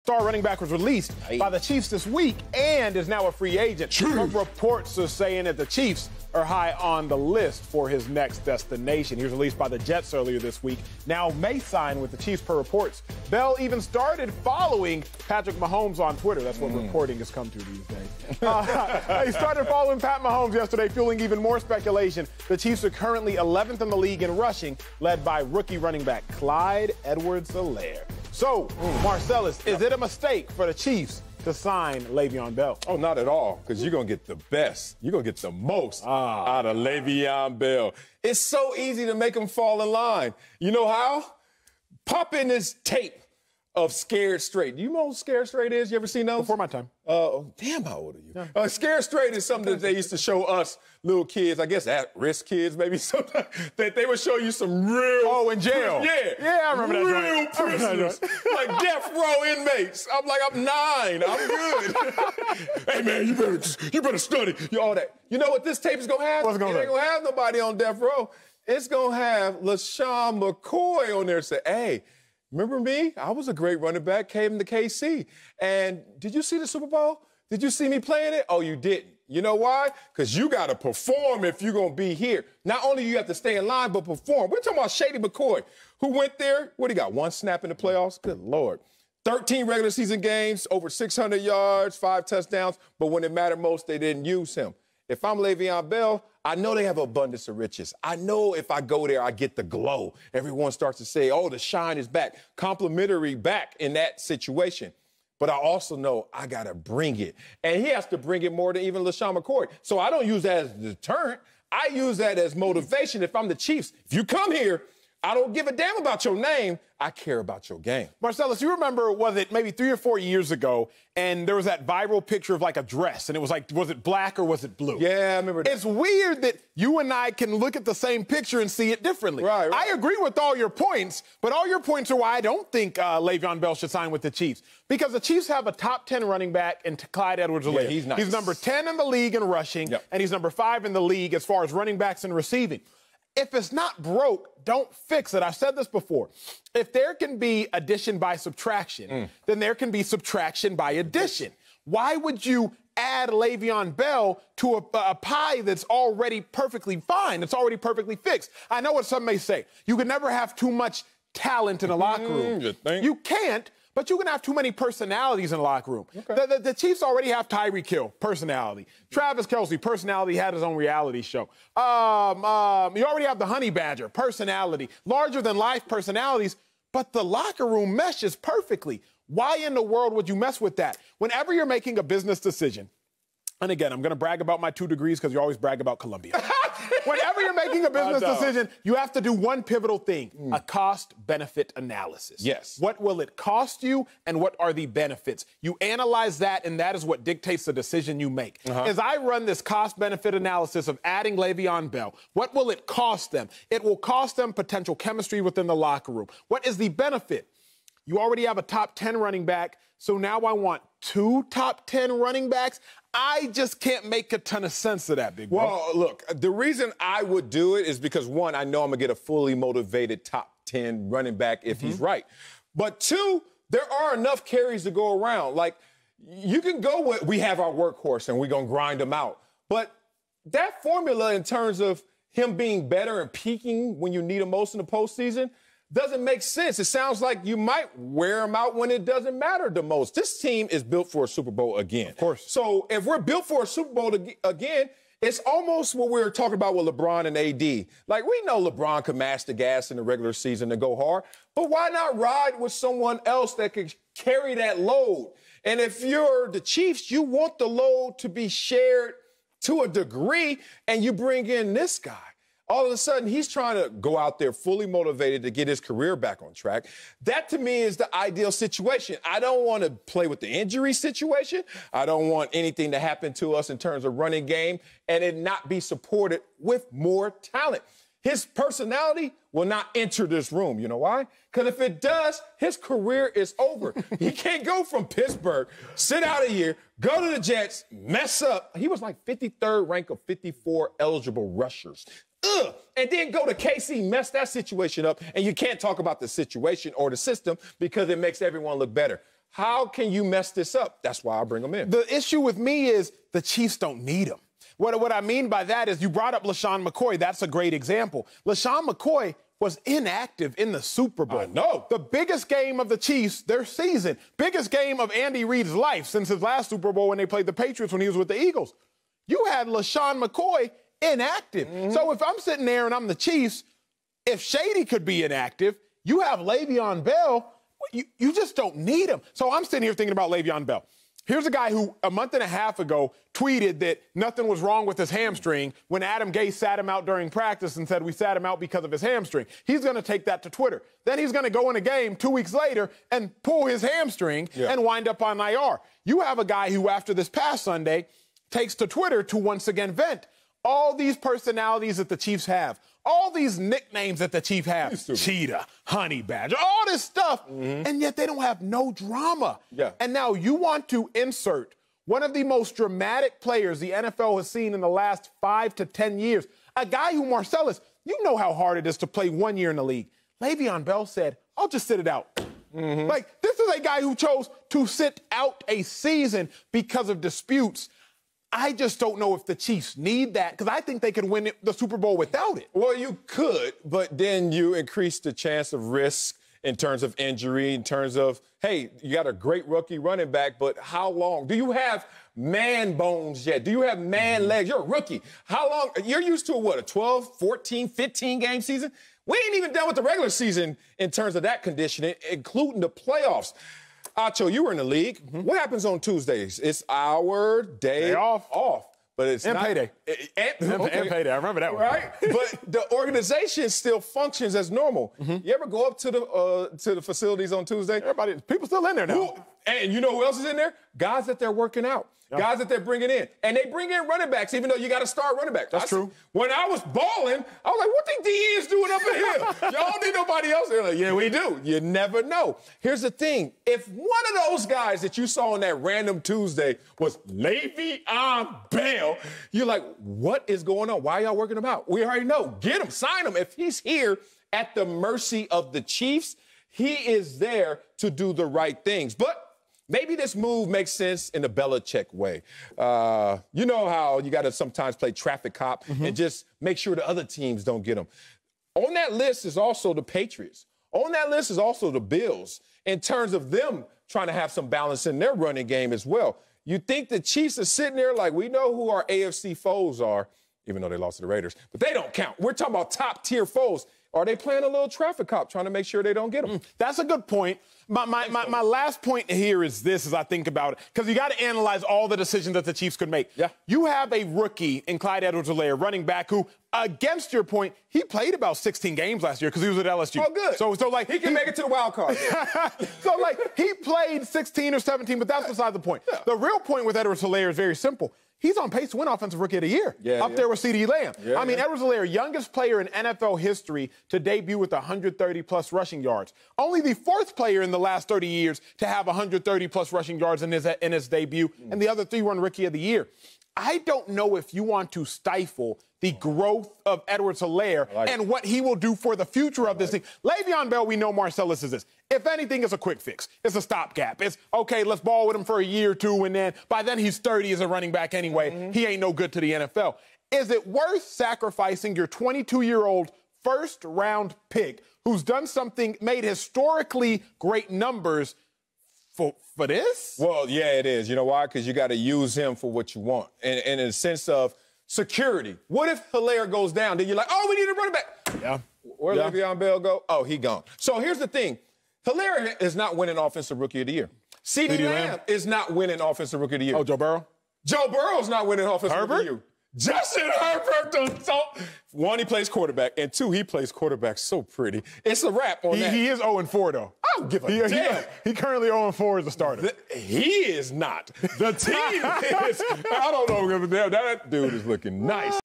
star running back, was released by the Chiefs this week and is now a free agent. Some reports are saying that the Chiefs are high on the list for his next destination. He was released by the Jets earlier this week. Now may sign with the Chiefs per reports. Bell even started following Patrick Mahomes on Twitter. That's what reporting has come to these days. He started following Pat Mahomes yesterday, fueling even more speculation. The Chiefs are currently 11th in the league in rushing, led by rookie running back Clyde Edwards-Helaire. So, Marcellus, is it a mistake for the Chiefs to sign Le'Veon Bell? Oh, not at all, because you're going to get the best. You're going to get the most out of Le'Veon Bell. It's so easy to make him fall in line. You know how? Pop in this tape of Scared Straight. Do you know what Scared Straight is? You ever seen those? Before my time. Damn, how old are you? Yeah. Scared Straight is something that they used to show us little kids, I guess at-risk kids maybe sometimes, that they would show you some real... Oh, in jail. Yeah, I remember that. Real prisoners, like death row inmates. I'm like, I'm 9. I'm good. Hey, man, you better study. All that. You know what this tape is going to have? What's going to It ain't going to have nobody on death row. It's going to have LaShawn McCoy on there say, hey, remember me? I was a great running back, came to KC. And did you see the Super Bowl? Did you see me playing it? Oh, you didn't. You know why? Because you got to perform if you're going to be here. Not only do you have to stay in line, but perform. We're talking about Shady McCoy, who went there. What, he got 1 snap in the playoffs? Good Lord. 13 regular season games, over 600 yards, 5 touchdowns. But when it mattered most, they didn't use him. If I'm Le'Veon Bell, I know they have abundance of riches. I know if I go there, I get the glow. Everyone starts to say, oh, the shine is back. Complimentary back in that situation. But I also know I got to bring it. And he has to bring it more than even LaShawn McCoy. So I don't use that as a deterrent. I use that as motivation. If I'm the Chiefs, if you come here, I don't give a damn about your name. I care about your game. Marcellus, you remember, was it maybe 3 or 4 years ago, and there was that viral picture of like a dress, and it was like, was it black or was it blue? Yeah, I remember that. It's weird that you and I can look at the same picture and see it differently. Right. I agree with all your points, but all your points are why I don't think Le'Veon Bell should sign with the Chiefs. Because the Chiefs have a top 10 running back in Clyde Edwards-Helaire. Yeah, he's nice. He's number 10 in the league in rushing, and he's number 5 in the league as far as running backs and receiving. If it's not broke, don't fix it. I've said this before. If there can be addition by subtraction, then there can be subtraction by addition. Why would you add Le'Veon Bell to a pie that's already perfectly fine, that's already perfectly fixed? I know what some may say. You can never have too much talent in a locker room. You can't. But you can have too many personalities in the locker room. Okay. The Chiefs already have Tyreek Hill, personality. Travis Kelce, personality, had his own reality show. You already have the Honey Badger, personality. Larger-than-life personalities, but the locker room meshes perfectly. Why in the world would you mess with that? Whenever you're making a business decision, and again, I'm going to brag about my 2 degrees because you always brag about Columbia. Whenever you're making a business decision, you have to do one pivotal thing, a cost-benefit analysis. Yes. What will it cost you, and what are the benefits? You analyze that, and that is what dictates the decision you make. As I run this cost-benefit analysis of adding Le'Veon Bell, what will it cost them? It will cost them potential chemistry within the locker room. What is the benefit? You already have a top 10 running back, so now I want 2 top 10 running backs. I just can't make a ton of sense of that, big bro. Well, look, the reason I would do it is because, 1, I know I'm going to get a fully motivated top 10 running back if he's right. But 2, there are enough carries to go around. Like, you can go with, we have our workhorse and we're going to grind him out. But that formula in terms of him being better and peaking when you need him most in the postseason doesn't make sense. It sounds like you might wear him out when it doesn't matter the most. This team is built for a Super Bowl again. Of course. So if we're built for a Super Bowl again, it's almost what we were talking about with LeBron and AD. Like, we know LeBron can mash the gas in the regular season and go hard, but why not ride with someone else that could carry that load? And if you're the Chiefs, you want the load to be shared to a degree, and you bring in this guy. All of a sudden, he's trying to go out there fully motivated to get his career back on track. That, to me, is the ideal situation. I don't want to play with the injury situation. I don't want anything to happen to us in terms of running game and it not be supported with more talent. His personality will not enter this room. You know why? Because if it does, his career is over. He can't go from Pittsburgh, sit out a year, go to the Jets, mess up. He was like 53rd rank of 54 eligible rushers. And then go to KC, mess that situation up, and you can't talk about the situation or the system because it makes everyone look better. How can you mess this up? That's why I bring him in. The issue with me is the Chiefs don't need him. What I mean by that is you brought up LaShawn McCoy. That's a great example. LaShawn McCoy was inactive in the Super Bowl. No. The biggest game of the Chiefs, their season, biggest game of Andy Reid's life since his last Super Bowl when they played the Patriots when he was with the Eagles. You had LaShawn McCoy inactive. So if I'm sitting there and I'm the Chiefs, if Shady could be inactive, you have Le'Veon Bell, you just don't need him. So I'm sitting here thinking about Le'Veon Bell. Here's a guy who a month and a half ago tweeted that nothing was wrong with his hamstring when Adam Gase sat him out during practice and said we sat him out because of his hamstring. He's going to take that to Twitter. Then he's going to go in a game 2 weeks later and pull his hamstring and wind up on IR. You have a guy who, after this past Sunday, takes to Twitter to once again vent. All these personalities that the Chiefs have, all these nicknames that the Chiefs have, Cheetah, Honey Badger, all this stuff, and yet they don't have no drama. And now you want to insert one of the most dramatic players the NFL has seen in the last 5 to 10 years, a guy who, Marcellus, you know how hard it is to play 1 year in the league. Le'Veon Bell said, I'll just sit it out. Like, this is a guy who chose to sit out a season because of disputes. I just don't know if the Chiefs need that because I think they could win the Super Bowl without it. Well, you could, but then you increase the chance of risk in terms of injury, in terms of, hey, you got a great rookie running back, but how long? Do you have man bones yet? Do you have man legs? You're a rookie. How long? You're used to a 12, 14, 15 game season? We ain't even done with the regular season in terms of that conditioning, including the playoffs. Acho, you were in the league. What happens on Tuesdays? It's our day off. But it's and not payday. And payday. I remember that one. Right? But the organization still functions as normal. You ever go up to the facilities on Tuesday? People still in there now. And you know who else is in there? Guys that they're working out. Guys that they're bringing in. And they bring in running backs, even though you got to start running backs. That's true. When I was balling, I was like, what the DEs doing up in here? Y'all don't need nobody else. They're like, yeah, we do. You never know. Here's the thing. If one of those guys that you saw on that random Tuesday was Le'Veon Bell, you're like, what is going on? Why are y'all working him out? We already know. Get him. Sign him. If he's here at the mercy of the Chiefs, he is there to do the right things. But maybe this move makes sense in the Belichick way. You know how you got to sometimes play traffic cop and just make sure the other teams don't get them. On that list is also the Patriots. On that list is also the Bills in terms of them trying to have some balance in their running game as well. You think the Chiefs are sitting there like, we know who our AFC foes are, even though they lost to the Raiders, but they don't count. We're talking about top-tier foes. Are they playing a little traffic cop trying to make sure they don't get them? That's a good point. My last point here is this as I think about it, because you got to analyze all the decisions that the Chiefs could make. You have a rookie in Clyde Edwards-Helaire, running back, who, against your point, he played about 16 games last year because he was at LSU. Oh, good. So like he can make it to the wild card. So, like, he played 16 or 17, but that's beside the point. The real point with Edwards-Helaire is very simple. He's on pace to win Offensive Rookie of the Year, up there with CeeDee Lamb. I mean, Edwards-Helaire, youngest player in NFL history to debut with 130-plus rushing yards. Only the fourth player in the last 30 years to have 130-plus rushing yards in his debut, and the other three won Rookie of the Year. I don't know if you want to stifle the growth of Edwards-Helaire and what he will do for the future of this team. Le'Veon Bell, we know Marcellus is this. If anything, it's a quick fix. It's a stopgap. It's, okay, let's ball with him for a year or two, and then by then he's 30 as a running back anyway. He ain't no good to the NFL. Is it worth sacrificing your 22-year-old first-round pick who's done something, made historically great numbers, for this? Well, yeah, it is. You know why? Because you got to use him for what you want. And in a sense of security. What if Helaire goes down? Then you're like, oh, we need a running back. Where'd Le'Veon Bell go? Oh, he gone. So here's the thing. Helaire is not winning Offensive Rookie of the Year. CeeDee Lamb is not winning Offensive Rookie of the Year. Oh, Joe Burrow? Joe Burrow's not winning Offensive Rookie of the Year. Justin Herbert. One, he plays quarterback, and two, he plays quarterback so pretty. It's a wrap on that. He is 0-4, though. I don't give a damn. He currently 0-4 as a starter. He is not. The team is. I don't know. That dude is looking nice.